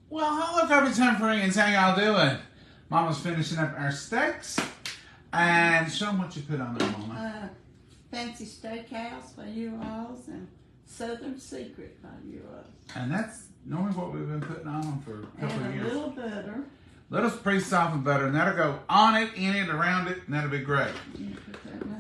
Well, hello, Coffee Time friends. How y'all doing? Mama's finishing up our steaks. And show them what you put on there, Mama. Fancy Steakhouse by U-Alls and Southern Secret by U-Alls. And that's normally what we've been putting on them for a couple of years. And a little butter. Little pre-softened butter, and that'll go on it, in it, around it, and that'll be great.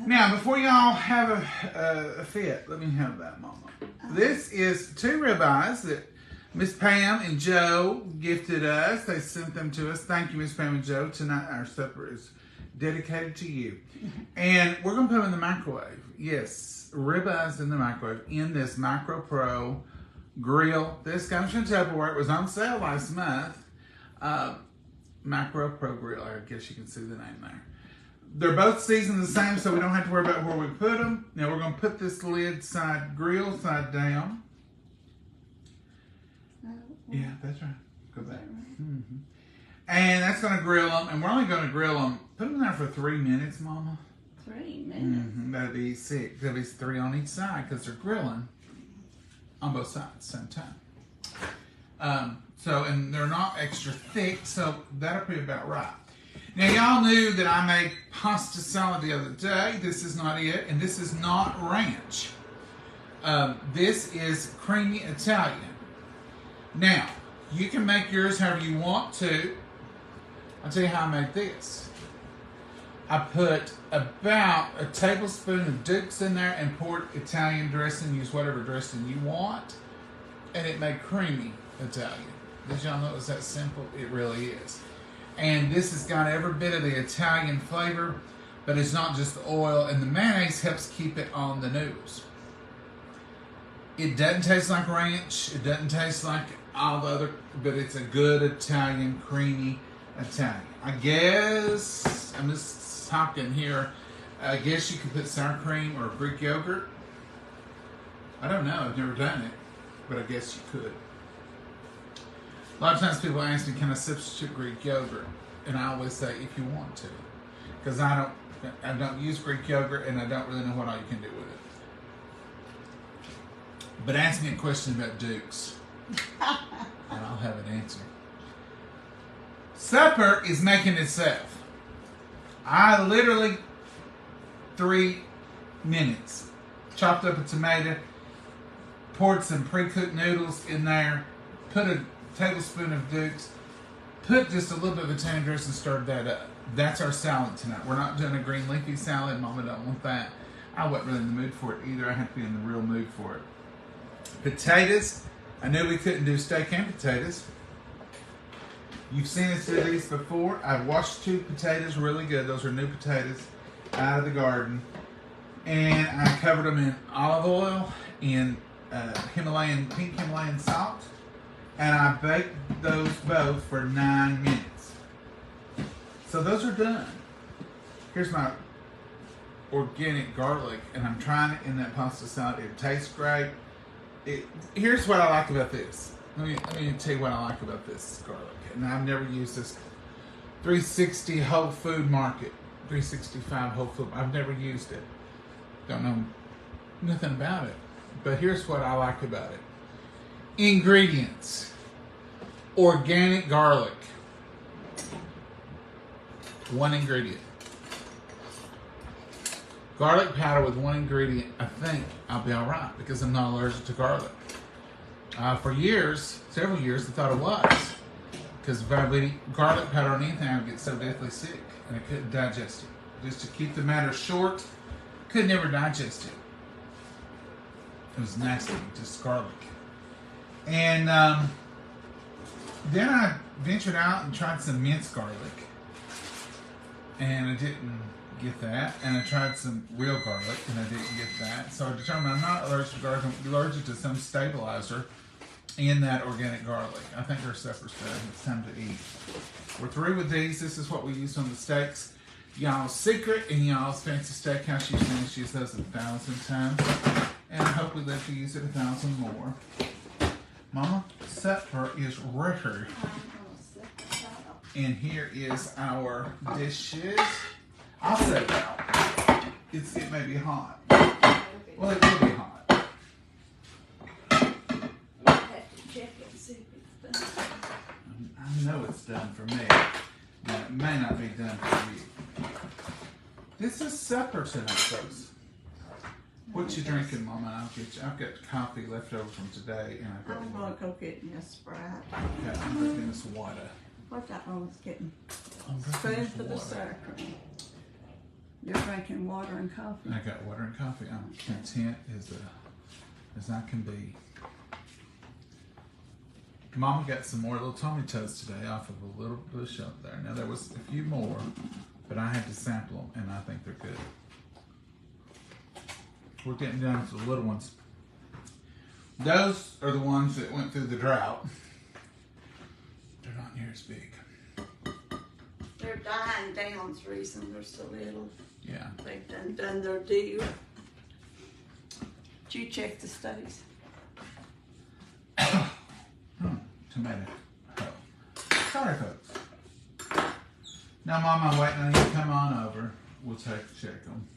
Now, before y'all have a fit, let me have that, Mama. This is 2 ribeyes that Miss Pam and Joe gifted us. They sent them to us. Thank you, Miss Pam and Joe. Tonight, our supper is dedicated to you. And we're going to put them in the microwave. Yes, ribeyes in the microwave in this Micro Pro grill. This comes from Tupperware. It was on sale last month. Micro Pro grill. I guess you can see the name there. They're both seasoned the same, so we don't have to worry about where we put them. Now we're going to put this grill side down. Yeah, that's right. Go back. Mm-hmm. And that's going to grill them, and we're only going to grill them. Put them there for 3 minutes, Mama. 3 minutes. Mm-hmm. That'd be 6. That'd be 3 on each side because they're grilling on both sides at the same time. And they're not extra thick, so that'll be about right. Now, y'all knew that I made pasta salad the other day. This is not it, and this is not ranch. This is creamy Italian. Now, you can make yours however you want to. I'll tell you how I made this. I put about a tablespoon of Duke's in there and poured Italian dressing. Use whatever dressing you want. And it made creamy Italian. Did y'all know it was that simple? It really is. And this has got every bit of the Italian flavor, but it's not just the oil. And the mayonnaise helps keep it on the noodles. It doesn't taste like ranch. It doesn't taste like all the other, but it's a good Italian, creamy Italian. I guess, I'm just talking here, I guess you could put sour cream or Greek yogurt. I don't know, I've never done it, but I guess you could. A lot of times people ask me, can I substitute Greek yogurt? And I always say, if you want to. Because I don't use Greek yogurt, and I don't really know what all you can do with it. But ask me a question about Duke's, and I'll have an answer. Supper is making itself. I literally, 3 minutes, chopped up a tomato, poured some pre-cooked noodles in there, put a tablespoon of Duke's, put just a little bit of Italian dressing and stirred that up. That's our salad tonight. We're not doing a green leafy salad. Mama don't want that. I wasn't really in the mood for it either. I had to be in the real mood for it. Potatoes. I knew we couldn't do steak and potatoes. You've seen us do these before. I've washed 2 potatoes really good. Those are new potatoes out of the garden. And I covered them in olive oil, in pink Himalayan salt. And I baked those both for 9 minutes. So those are done. Here's my organic garlic, and I'm trying it in that pasta salad. It tastes great. Here's what I like about this. Let me tell you what I like about this garlic. And I've never used this 360 Whole Food Market, 365 Whole Food. I've never used it. Don't know nothing about it. But here's what I like about it. Ingredients. Organic garlic. 1 ingredient. Garlic powder with 1 ingredient. I think I'll be alright because I'm not allergic to garlic. For years, several years, I thought it was. Because if I would eat garlic powder on anything, I would get so deathly sick. And I couldn't digest it. Just to keep the matter short, could never digest it. It was nasty, just garlic. And then I ventured out and tried some minced garlic. And I didn't get that. And I tried some real garlic, and I didn't get that. So I determined I'm not allergic to garlic. I'm allergic to some stabilizer in that organic garlic. I think our supper's done. It's time to eat. We're through with these. This is what we use on the steaks. Y'all's secret and y'all's fancy steakhouse. You've seen us use those 1,000 times. And I hope we live to use it 1,000 more. Mama, supper is ready. And here is our dishes. I'll set it out. It may be hot. Well, it will be hot. We'll have to check it and see if it's done. know it's done for me. Now, it may not be done for you. This is supper tonight, folks. What you drinking, Mama? I've got coffee left over from today, and I've got. I'm gonna go get me a Sprite. Okay, I'm drinking this water. What that one was getting? I'm drinking Spoon this for the water. sour cream. You're drinking water and coffee. I got water and coffee. I'm content as I can be. Mama got some more little Tommy Toes today off of a little bush up there. Now there was a few more, but I had to sample them, and I think they're good. We're getting down to the little ones. Those are the ones that went through the drought. They're not near as big. They're dying down the reason they're so little. Yeah. They've done their due. Did you check the studies? Tomato. Oh. Sorry, folks. Now, Mama, I'm waiting on you to come on over. We'll check them.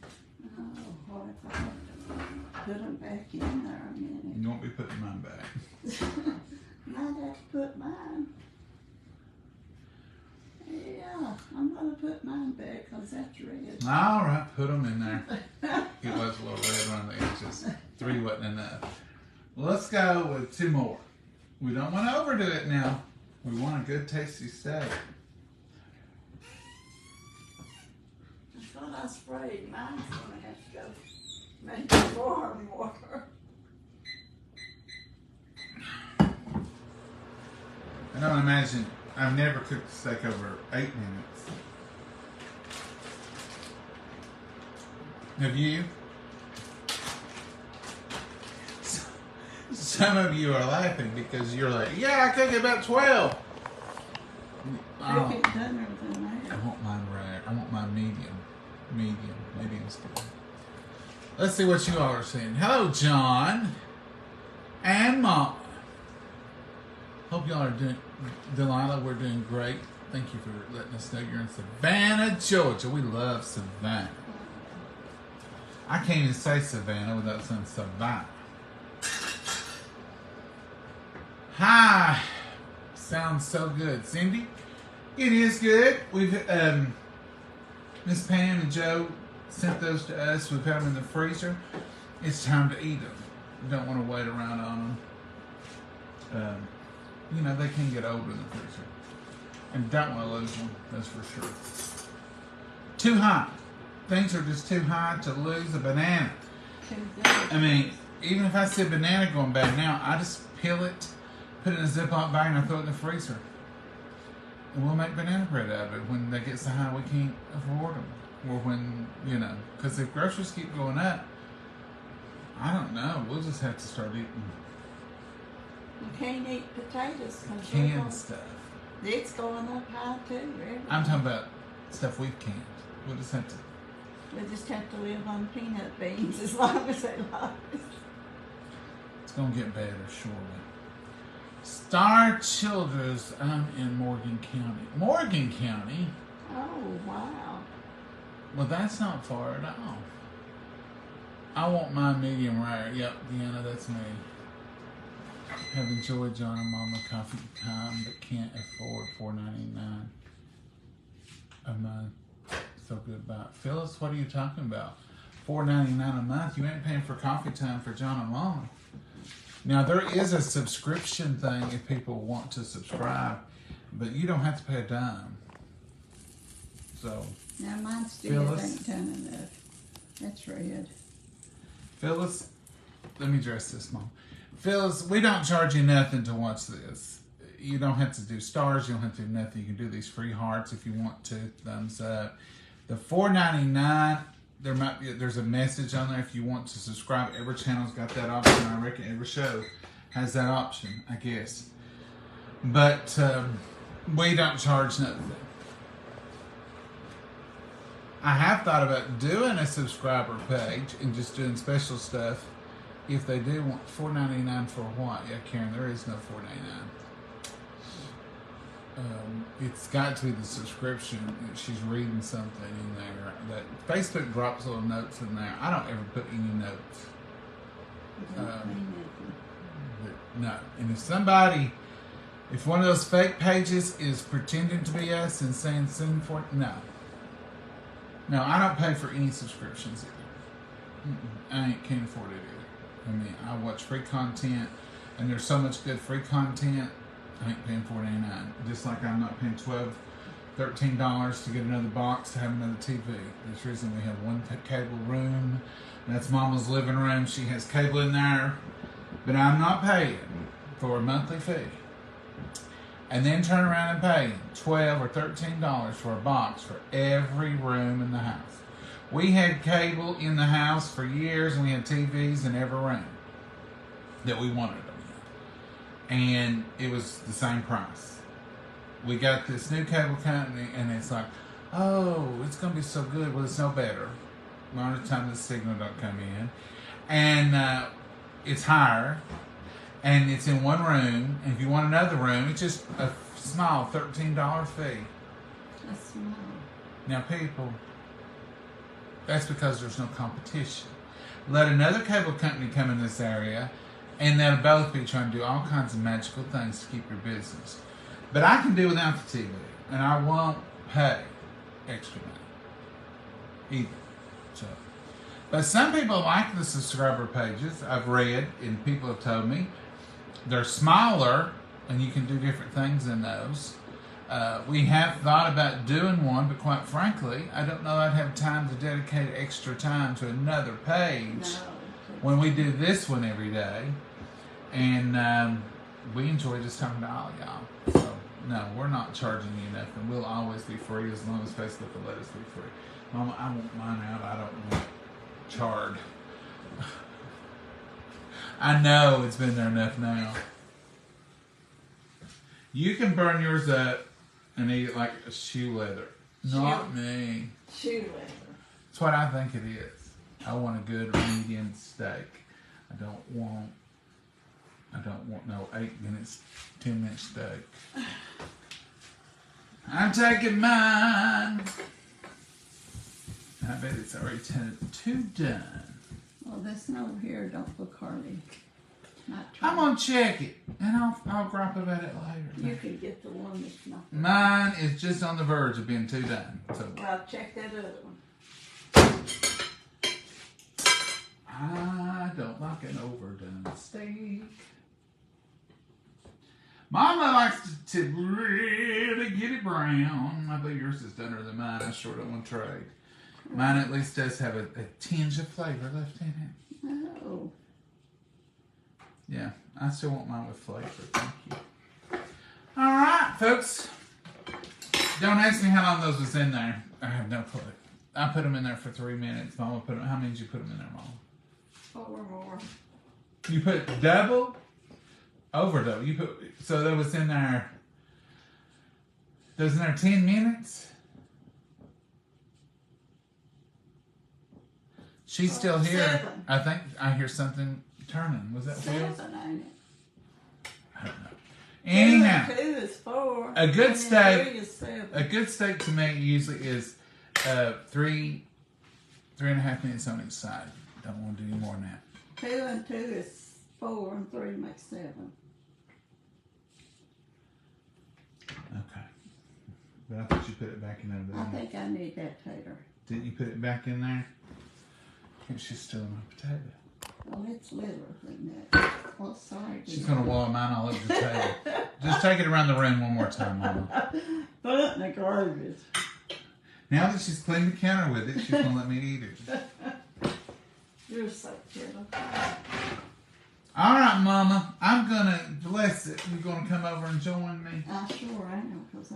Oh, what if I have to put them back in there a minute? You won't be putting mine back. Might have to put mine. Yeah, I'm gonna put mine back because that's red. All right, put them in there. It was a little red around the edges. 3 wasn't enough. Let's go with 2 more. We don't want to overdo it now. We want a good, tasty steak. I thought I sprayed. Mine's gonna have to go maybe 4 more. I don't imagine. I've never cooked a steak over 8 minutes. Have you? Some of you are laughing because you're like, yeah, I cook it about 12. Make it dunner than I that. want mine rare. I want mine medium. Medium's good. Let's see what you all are saying. Hello, John and Mom. Hope y'all are doing, Delilah, we're doing great. Thank you for letting us know you're in Savannah, Georgia. We love Savannah. I can't even say Savannah without saying Savannah. Hi. Sounds so good. Cindy, it is good. We've, Miss Pam and Joe sent those to us. We've had them in the freezer. It's time to eat them. We don't want to wait around on them. You know, they can get old in the freezer. And don't want to lose them, that's for sure. Too high. Things are just too high to lose a banana. I mean, even if I see a banana going bad now, I just peel it, put it in a Ziploc bag, and I throw it in the freezer. And we'll make banana bread out of it when they get so high we can't afford them. Or when, you know, because if groceries keep going up, I don't know, we'll just have to start eating You can't eat potatoes because canned stuff. it's going up high too. Everything. I'm talking about stuff we've canned. We'll just have to. We just have to live on peanut beans as long as they last. It's gonna get better, surely. Star Childers, I'm in Morgan County. Morgan County? Oh, wow. Well, that's not far at all. I want my medium rare. Yep, Deanna, that's me. Have enjoyed John and Mama coffee time, but can't afford $4.99 a month. So good about Phyllis. What are you talking about? $4.99 a month. You ain't paying for coffee time for John and Mama. Now there is a subscription thing if people want to subscribe, but you don't have to pay a dime. So Now mine still Phyllis? ain't done enough. That's red. Phyllis, let me address this, Mom. Phyllis, we don't charge you nothing to watch this. You don't have to do stars. You don't have to do nothing. You can do these free hearts if you want to. Thumbs up. The $4.99. There's a message on there if you want to subscribe. Every channel's got that option. I reckon every show has that option, I guess. But we don't charge nothing. I have thought about doing a subscriber page and just doing special stuff. If they do want $4.99 for what? Yeah, Karen, there is no $4.99. It's got to be the subscription. She's reading something in there. That Facebook drops little notes in there. I don't ever put any notes. But no. And if somebody If one of those fake pages is pretending to be us and saying send for it, no. No, I don't pay for any subscriptions either. Can't afford it either. I mean, I watch free content, and there's so much good free content. I ain't paying $4.99. Just like I'm not paying $13 to get another box to have another TV. This reason we have one cable room. That's Mama's living room. She has cable in there, but I'm not paying for a monthly fee. And then turn around and pay $12 or $13 for a box for every room in the house. We had cable in the house for years, and we had TVs in every room that we wanted them in. And it was the same price. We got this new cable company, and it's like, oh, it's going to be so good. Well, it's no better. Most of the time the signal don't come in. And it's higher. And it's in one room. And if you want another room, it's just a small $13 fee. That's small. Now, people, that's because there's no competition. Let another cable company come in this area, and they'll both be trying to do all kinds of magical things to keep your business. But I can do without the TV, and I won't pay extra money either. So, but some people like the subscriber pages. I've read, and people have told me they're smaller, and you can do different things in those. We have thought about doing one, but quite frankly, I don't know I'd have time to dedicate extra time to another page when we do this one every day. And we enjoy just talking to all of y'all. So, no, we're not charging you nothing. We'll always be free as long as Facebook will let us be free. Mama, I want mine out. I don't want charred. I know it's been there enough now. You can burn yours up and eat it like a shoe leather. Not me. Shoe leather. That's what I think it is. I want a good medium steak. I don't want no 8 minutes, 10-minute steak. I'm taking mine. I bet it's already 2 done. Well, this note here don't look hardly. I'm gonna check it, and I'll gripe about it later. You can get the one that's not. Mine is just on the verge of being 2 done. So Well, check that other one. I don't like an overdone steak. Mama likes to really get it brown. I bet yours is doner than mine. I sure don't want to trade. Mine at least does have a tinge of flavor left in it. No. Yeah, I still want mine with flavor. Thank you. All right, folks. Don't ask me how long those was in there. I have no clue. I put them in there for 3 minutes. Mama put them. How many did you put them in there, Mama? 4 more. You put double? Over double. You put so that was in there. That was in there 10 minutes. She's still here. 7. I think I hear something turning. Was that Will? 7, ain't it? I don't know. Anyhow, 2 is 4. a good and steak. 3 is 7. A good steak to me usually is 3.5 minutes on each side. Don't want to do any more than that. 2 and 2 is 4, and 3 makes 7. Okay. But I thought you put it back in there. I think I need that tater. Didn't you put it back in there? I think she's stealing my potato. Well, it's littler than that. Well, sorry. She's going to wallow mine all over the table. Just take it around the room one more time, Mama. Put it in the garbage. Now that she's cleaned the counter with it, she's going to let me eat it. You're so kiddo. All right, Mama. I'm going to bless it. You're going to come over and join me. I sure am, because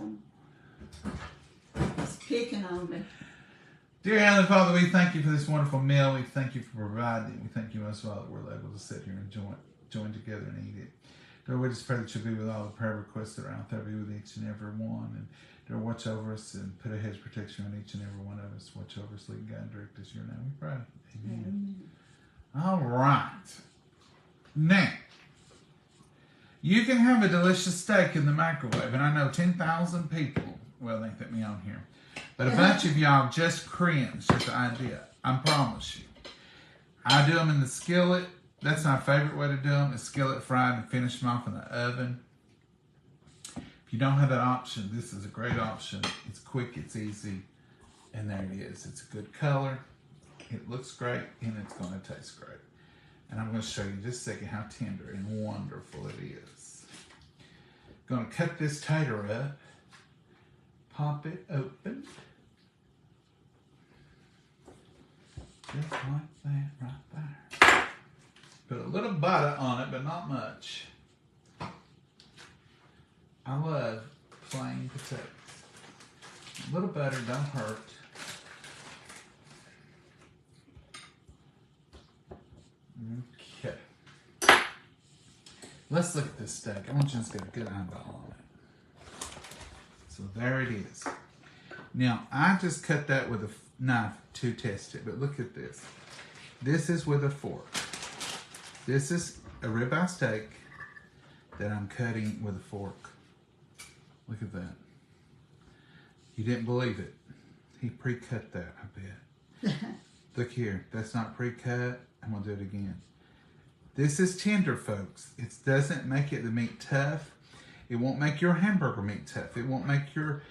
it's picking on me. Dear Heavenly Father, we thank you for this wonderful meal. We thank you for providing. We thank you most of all that we're able to sit here and join together and eat it. Lord, we just pray that you'll be with all the prayer requests that are out there. Be with each and every one. And Lord, watch over us and put a hedge of protection on each and every one of us. Watch over us, lead, guide, and direct us. Your name we pray. Amen. All right. Now, you can have a delicious steak in the microwave. And I know 10,000 people, well, they think me on here, but a bunch of y'all just cringe at the idea. I promise you. I do them in the skillet. That's my favorite way to do them, is skillet fried and finish them off in the oven. you don't have that option, this is a great option. It's quick, it's easy, and there it is. It's a good color, it looks great, and it's going to taste great. And I'm going to show you in just a second how tender and wonderful it is. Going to cut this tater up, pop it open, just like that right there. Put a little butter on it, but not much. I love plain potatoes. A little butter don't hurt. Okay. Let's look at this steak. I want you to just get a good eyeball on it. So there it is. Now, I just cut that with a knife to test it, but look at this. This is with a fork. This is a ribeye steak that I'm cutting with a fork. Look at that. You didn't believe it. He pre-cut that, I bet. Look here. That's not pre-cut. I'm going to do it again. This is tender, folks. It doesn't make the meat tough. It won't make your hamburger meat tough. It won't make your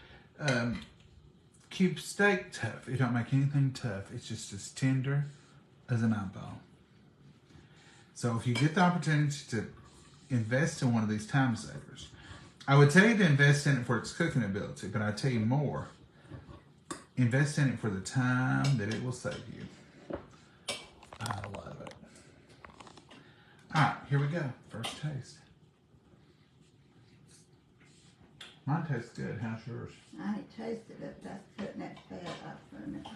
cube steak tough. It don't make anything tough. It's just as tender as an eyeball. So if you get the opportunity to invest in one of these time savers, I would tell you to invest in it for its cooking ability, but I tell you more. Invest in it for the time that it will save you. I love it. All right, here we go. First taste. Mine tastes good. How's yours? I ain't tasted it. That's putting that fat up for a minute.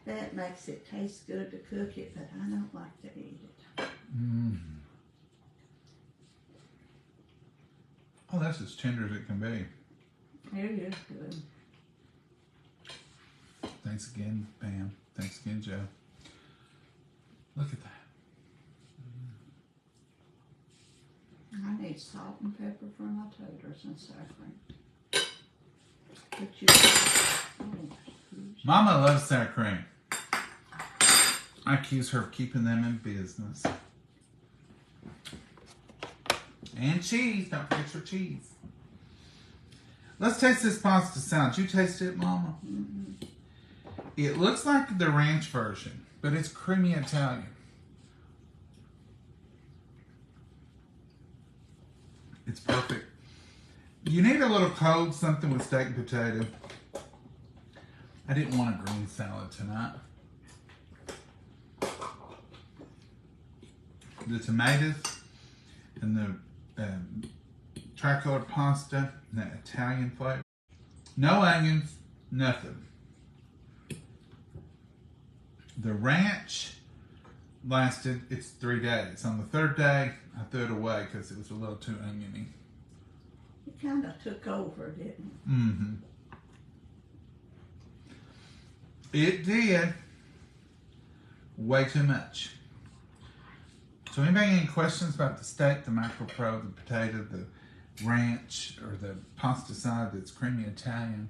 That makes it taste good to cook it, but I don't like to eat it. Mm. Oh, that's as tender as it can be. It is good. Thanks again, Pam. Thanks again, Joe. Look at that. I need salt and pepper for my taters and saffron. But you, Mama loves sour cream. I accuse her of keeping them in business. And cheese. Don't forget your cheese. Let's taste this pasta salad. You taste it, Mama? Mm-hmm. It looks like the ranch version, but it's creamy Italian. It's perfect. You need a little cold something with steak and potato. I didn't want a green salad tonight. The tomatoes and the tricolored pasta and that Italian flavor. No onions, nothing. The ranch lasted, it's 3 days. On the third day, I threw it away because it was a little too oniony. it kind of took over, didn't it? Mm-hmm. It did. Way too much. So anybody any questions about the steak, the Macro Pro, the potato, the ranch, or the pasta salad that's creamy Italian?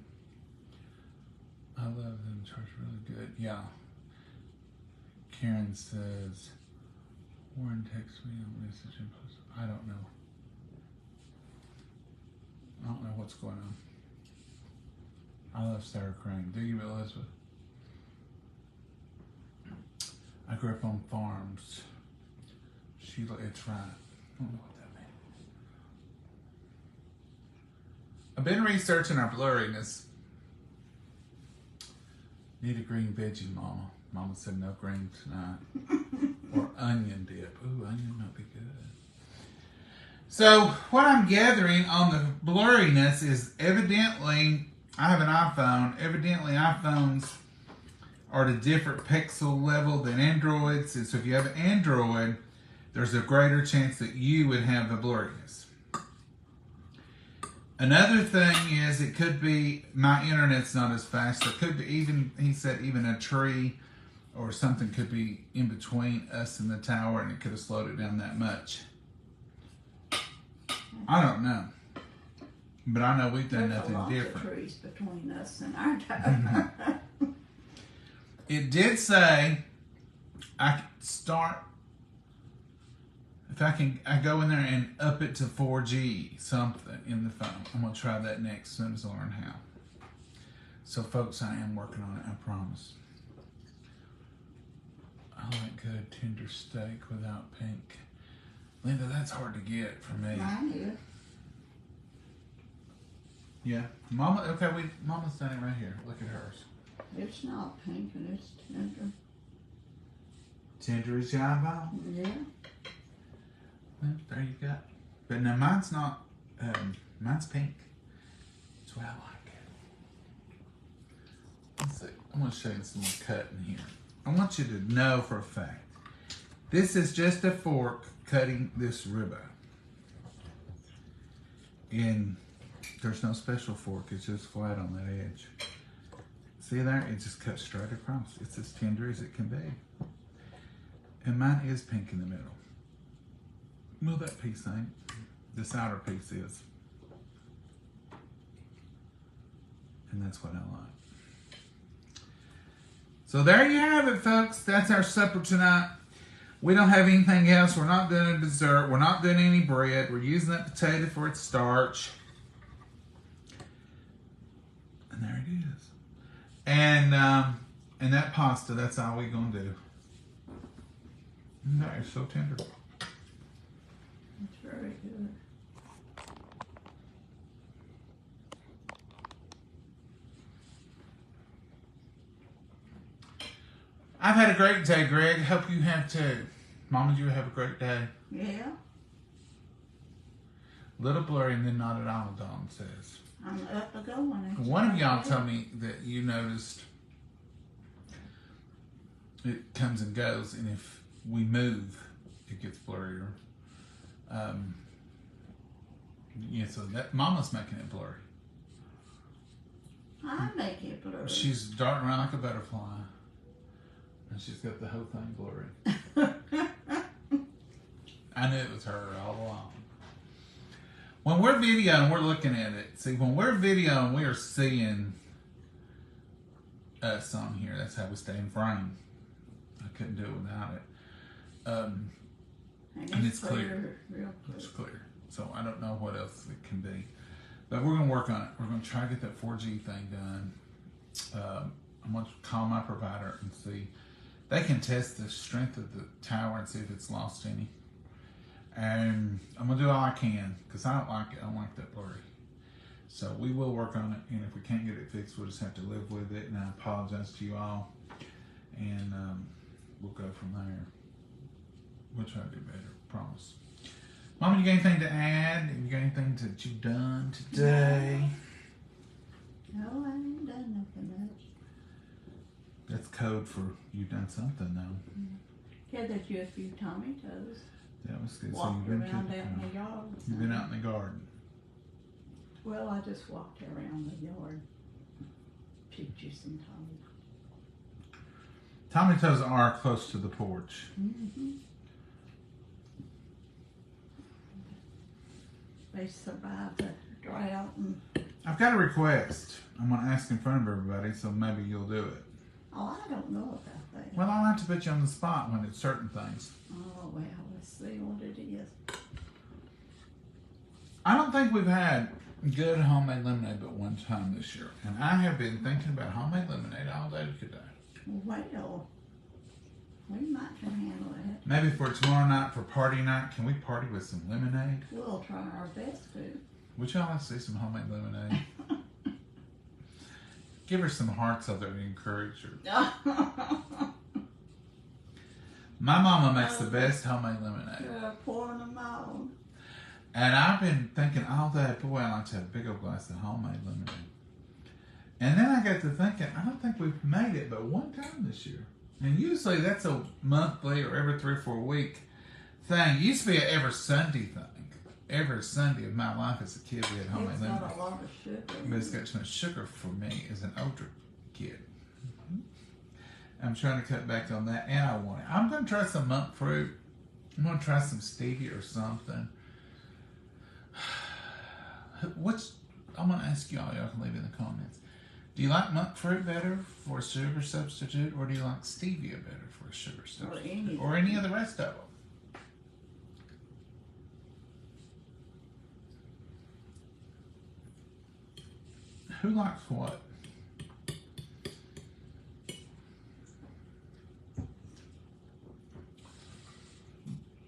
I love them. It's really good. Yeah. Karen says, Warren texts me on message and post. I don't know. I don't know what's going on. I love sour cream. Do you, Elizabeth? I grew up on farms. Sheila, it's right. I don't know what that means. I've been researching our blurriness. Need a green veggie, Mama. Mama said no green tonight. Or onion dip. Ooh, onion might be good. So, what I'm gathering on the blurriness is evidently, I have an iPhone. Evidently, iPhones are at a different pixel level than Androids. And so, if you have an Android, there's a greater chance that you would have the blurriness. Another thing is it could be my internet's not as fast. There could be even, he said, even a tree or something could be in between us and the tower and it could have slowed it down that much. I don't know. But I know we've done nothing different. There's a lot of trees between us and our tower. It did say I could start, if If I go in there and up it to 4G something in the phone. I'm gonna try that next as soon as I learn how. So folks, I am working on it, I promise. I like good tender steak without pink. Linda, that's hard to get for me. Mine is. Yeah. Mama's done it right here. Look at hers. It's not pink and it's tender. Tender as your eyeball. Yeah. Well, there you go. But now mine's not, mine's pink. That's what I like. Let's see. I'm going to show you some more cutting here. I want you to know for a fact, this is just a fork cutting this ribeye. And there's no special fork. It's just flat on that edge. See there? It just cuts straight across. It's as tender as it can be. And mine is pink in the middle. Well, that piece ain't. This outer piece is. And that's what I like. So there you have it, folks. That's our supper tonight. We don't have anything else. We're not doing a dessert. We're not doing any bread. We're using that potato for its starch. And there it is. And that pasta, that's all we're going to do. And that is so tender. It's very good. I've had a great day, Greg. Hope you have too. Mama, you have a great day. Yeah. Little blurry and then not at all, Dawn says. I'm up and going. One of y'all told me that you noticed it comes and goes, and if we move, it gets blurrier. Yeah, so that Mama's making it blurry. I make it blurry. She's darting around like a butterfly, and she's got the whole thing blurry. I knew it was her all along. When we're videoing, we're looking at it. See, when we're videoing, we are seeing us on here. That's how we stay in frame. I couldn't do it without it. And it's clear. Real clear. It's clear. So I don't know what else it can be. But we're going to work on it. We're going to try to get that 4G thing done. I'm going to call my provider and see. They can test the strength of the tower and see if it's lost any. And I'm going to do all I can because I don't like it. I don't like that blurry. So we will work on it. And if we can't get it fixed, we'll just have to live with it. And I apologize to you all. And we'll go from there. We'll try to do better. Promise. Mama, you got anything to add? You got anything that you've done today? No, I ain't done nothing much. That's code for you've done something, though. Gathered you a few tomatoes. That was good. Walked you've been around out in the yard. You've been out in the garden. Well, I just walked around the yard. Picked you some tomatoes. Tomatoes are close to the porch. Mm-hmm. They survived the drought. And I've got a request. I'm going to ask in front of everybody, so maybe you'll do it. oh, I don't know about that. Well, I'll have to put you on the spot when it's certain things. Oh, well, let's see what it is. I don't think we've had good homemade lemonade but one time this year. And I have been thinking about homemade lemonade all day today. Well, we might can handle it. Maybe for tomorrow night, for party night, can we party with some lemonade? We'll try our best to. Would y'all like to see some homemade lemonade? Give her some hearts out there to encourage her. My mama makes the best homemade lemonade. Pouring them out. And I've been thinking all day, boy, I'd like to have a big old glass of homemade lemonade. And then I got to thinking, I don't think we've made it but one time this year. And usually that's a monthly or every 3 or 4 week thing. It used to be an every Sunday thing. Every Sunday of my life as a kid, we had homemade It's lemonade. got a lot of sugar. But it's got too much sugar for me as an older kid. I'm trying to cut back on that, and I want it. I'm going to try some monk fruit. I'm going to try some stevia or something. I'm going to ask y'all. Y'all can leave it in the comments. Do you like monk fruit better for a sugar substitute, or do you like stevia better for a sugar substitute? Or any of the rest of them? Who likes what?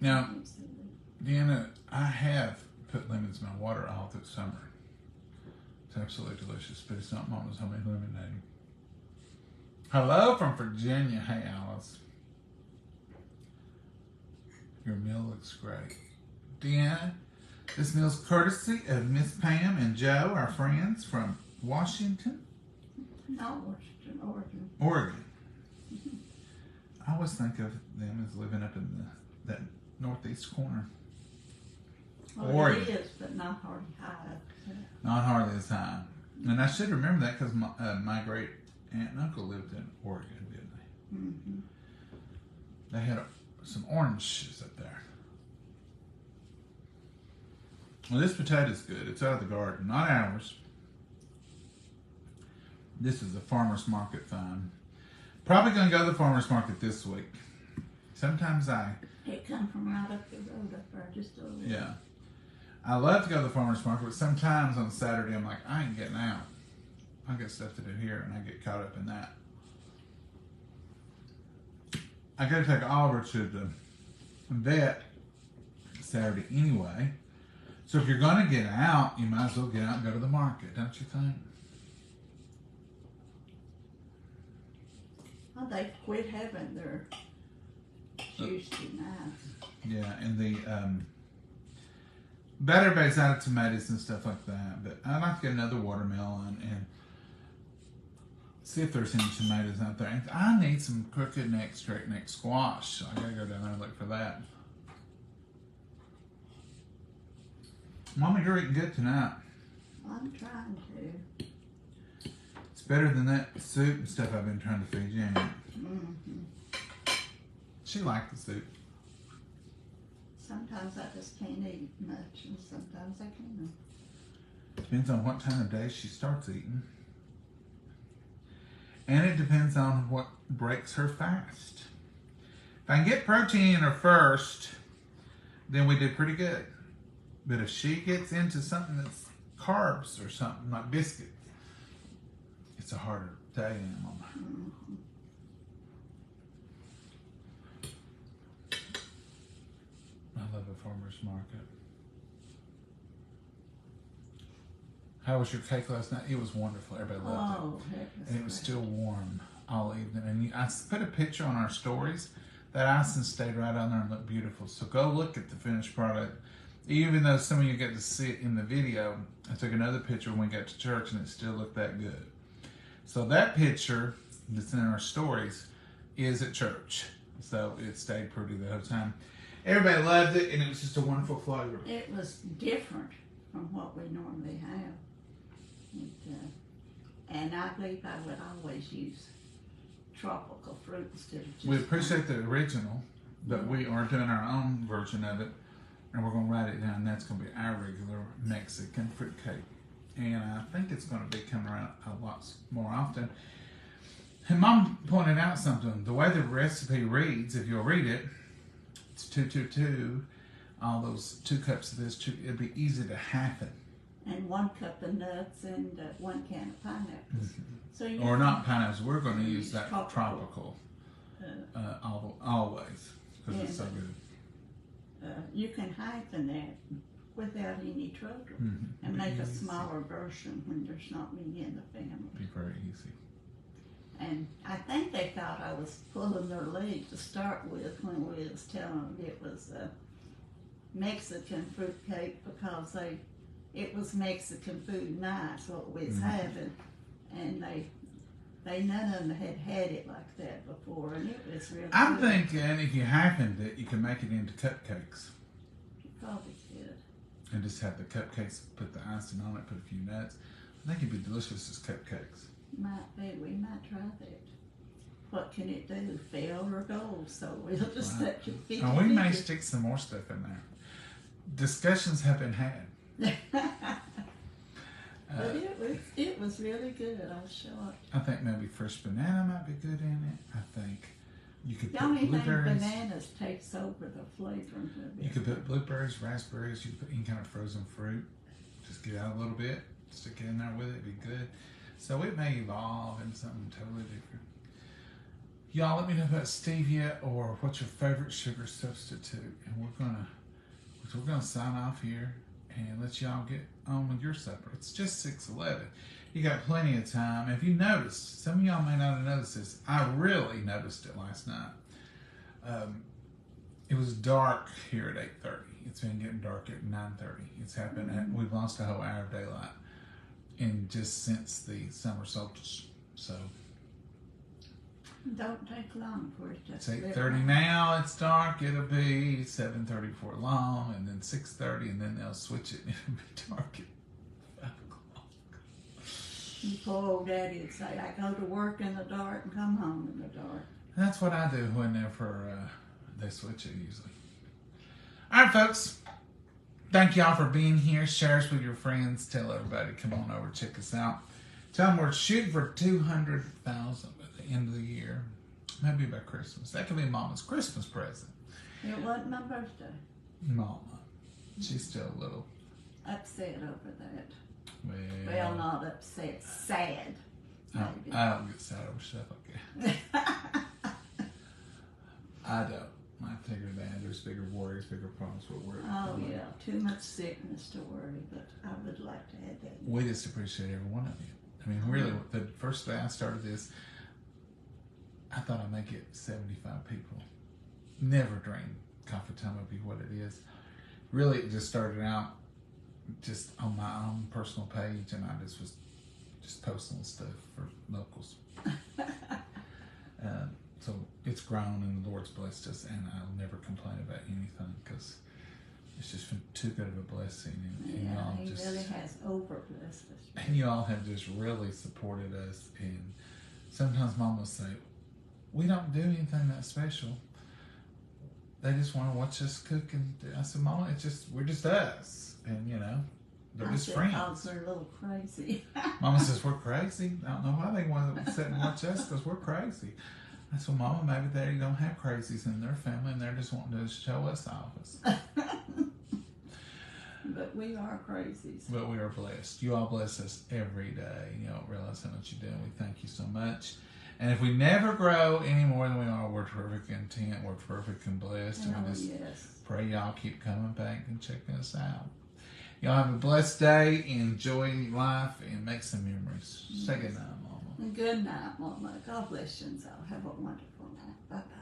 Now, Deanna, I have put lemons in my water all through summer. It's absolutely delicious, but it's not Mama's homemade lemonade. Hello from Virginia. Hey, Alice. Your meal looks great. Deanna, this meal's courtesy of Miss Pam and Joe, our friends from Washington. Not Washington, Oregon. Oregon. I always think of them as living up in that northeast corner. Well, Oregon. it is, but not hardly high. So. Not hardly as high. And I should remember that because my great aunt and uncle lived in Oregon, didn't they? Mm-hmm. They had some oranges up there. Well, this potato's good. It's out of the garden, not ours. This is a farmer's market find. Probably going to go to the farmer's market this week. Sometimes It come from right up the road up there, just over there. yeah. I love to go to the farmer's market, but sometimes on Saturday I'm like, I ain't getting out. I got stuff to do here, and I get caught up in that. I got to take Oliver to the vet Saturday anyway. So if you're going to get out, you might as well get out and go to the market, don't you think? Oh, they quit having their Tuesday nights. Yeah, and the about everybody's out of tomatoes and stuff like that. But I'd like to get another watermelon and see if there's any tomatoes out there. And I need some crooked neck, straight neck squash. So I gotta go down there and look for that. Mama, you're eating good tonight. I'm trying to. It's better than that soup and stuff I've been trying to feed you. Mm-hmm. She liked the soup. Sometimes I just can't eat much, and sometimes I can. Depends on what time of day she starts eating. And it depends on what breaks her fast. If I can get protein in her first, then we did pretty good. But if she gets into something that's carbs or something like biscuits, it's a harder day, Mama. Mm-hmm. I love a farmer's market. How was your cake last night? It was wonderful. Everybody loved it. Oh, heck, And it was great. still warm all evening. And I put a picture on our stories. That icing stayed right on there and looked beautiful. So go look at the finished product. Even though some of you get to see it in the video, I took another picture when we got to church and it still looked that good. So that picture that's in our stories is at church. So it stayed pretty the whole time. Everybody loved it and it was just a wonderful flavor. It was different from what we normally have. And I believe I would always use tropical fruit instead of just... We appreciate the original, but we are doing our own version of it. And we're going to write it down. That's going to be our regular Mexican fruit cake. And I think it's going to be coming around a lot more often. And Mom pointed out something. The way the recipe reads, if you'll read it, it's 2, 2, 2. All those 2 cups of this, it'd be easy to half it. And 1 cup of nuts and 1 can of pineapples. So you Or not pineapples. We're going to use that tropical. always. Because it's so good. You can hyphen that without any trouble. Mm-hmm. And make a Easy. smaller version when there's not many in the family. Be very easy. And I think they thought I was pulling their leg to start with when we was telling them it was a Mexican fruit cake because it was Mexican food nights what we was having, and they none of them had it like that before, and it was really I'm good. thinking if you halvened it, you can make it into cupcakes. You probably could. And just have the cupcakes, put the icing on it, put a few nuts. I think it'd be delicious as cupcakes. Might be. We might try that. What can it do? Fail or go? So we'll just Right. let you figure. And we may stick some more stuff in there. Discussions have been had. But it was really good. I was shocked. I think maybe fresh banana might be good in it. I think you could The put only thing blueberries. bananas takes over the flavoring of it. You could put blueberries, raspberries. You could put any kind of frozen fruit. Just get out a little bit. stick it in there with it, it'd be good. So it may evolve into something totally different. Y'all let me know about stevia or what's your favorite sugar substitute. And we're gonna sign off here and let y'all get on with your supper. It's just 6:11. You got plenty of time. If you noticed, some of y'all may not have noticed this. I really noticed it last night. It was dark here at 8:30. It's been getting dark at 9:30. It's happened we've lost a whole hour of daylight just since the summer solstice. So Don't take long for it to it's 8:30 now, it's dark, it'll be 7:30 for long, and then 6:30, and then they'll switch it and it'll be dark at 5 o'clock. And poor old daddy would say, I go to work in the dark and come home in the dark. And that's what I do whenever they switch it usually. All right, folks. Thank y'all for being here. Share us with your friends. Tell everybody, come on over, check us out. Tell them we're shooting for 200,000 at the end of the year. Maybe by Christmas. That could be Mama's Christmas present. It wasn't my birthday. Mama. She's still a little... Upset over that. Well, Not upset. Sad. I don't get sad over stuff like that. I don't. I figure that there's bigger worries, bigger problems with work. Oh yeah, too much sickness to worry, but I would like to have that. We just appreciate every one of you. I mean, really, the first day I started this, I thought I'd make it 75 people. Never dreamed Coffee Time would be what it is. Really, it just started out just on my own personal page, and I just was just posting stuff for locals. So it's grown, and the Lord's blessed us, and I'll never complain about anything because it's just been too good of a blessing. And Yeah, y'all he just really has over-blessed us. and y'all have just really supported us. And sometimes Mom will say, "We don't do anything that special. They just want to watch us cook." And I said, "Mama, we're just us, and they're just friends." They're a little crazy. Mama says, "We're crazy. I don't know why they want to sit and watch us because we're crazy." I said, "Mama, maybe they don't have crazies in their family and they're just wanting to show us off." But we are crazies. But we are blessed. You all bless us every day. You don't realize how much you're doing. We thank you so much. And if we never grow any more than we are, we're terrific and content. We're perfect and blessed. And we just pray y'all keep coming back and checking us out. Y'all have a blessed day. Enjoy life and make some memories. Say good night, Mama. Good night, Mama. God bless you and so have a wonderful night. Bye-bye.